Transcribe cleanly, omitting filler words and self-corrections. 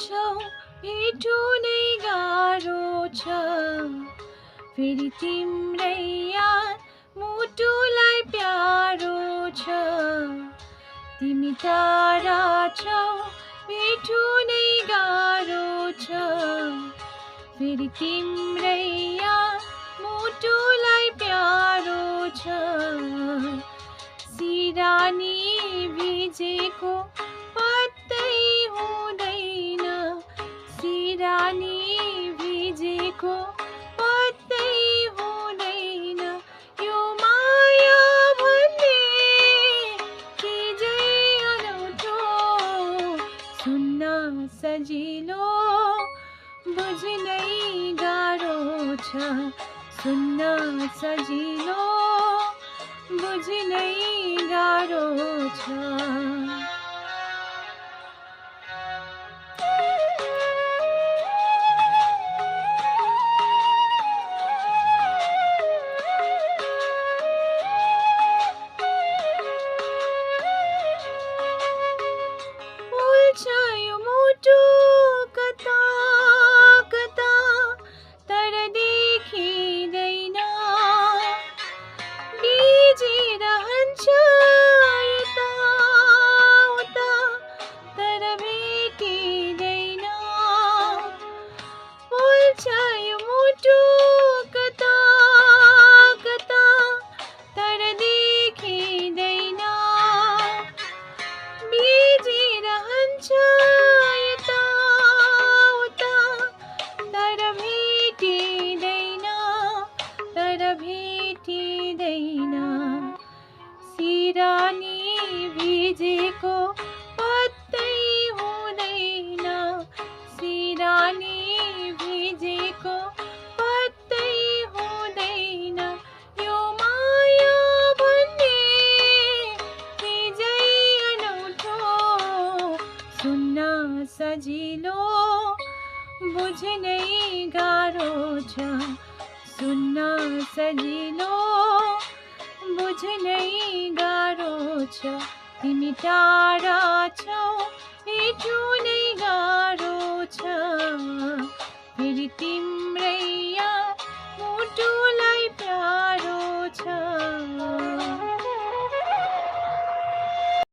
छौ भेट्नु नै गाह्रो छ, फेरि तिम्रै याद मुटुलाई प्यारो छ। तिमी टाढा छौ भेट्नु नै गाह्रो छ, फेरि तिम्रै याद मुटुलाई प्यारो छ। सिरानी भिजेको पत्तै हुँदैन, सिरानी भिजेको पत्तै हुँदैन। यो माया भन्ने चिजै अनौठो, सुन्न सजिलो बुझ्नै गाह्रो छ, सुन्न सजिलो बुझ्नै गाह्रो छ। बोल्छ यो मुटु कता कता, तर देखिँदैन। बिजिरहन्छ यता उता, तर भेटिँदैन। बोल्छ यो मुटु कता कता, तर देखिँदैन। बिजिरहन्छ यता उता, तर भेटिँदैन, तर भेटिँदैन। सिरानी भिजेको पत्तै हुँदैन, सिरानी भिजेको पत्तै हुँदैन। यो माया भन्ने चिजै अनौठो, सुन्न सजिलो बुझ्नै गाह्रो छ, सुन्न सजिलो बुझ्नै गाह्रो छ। तिमी टाढा छौ भेट्नु नै गाह्रो छ, फेरि तिम्रै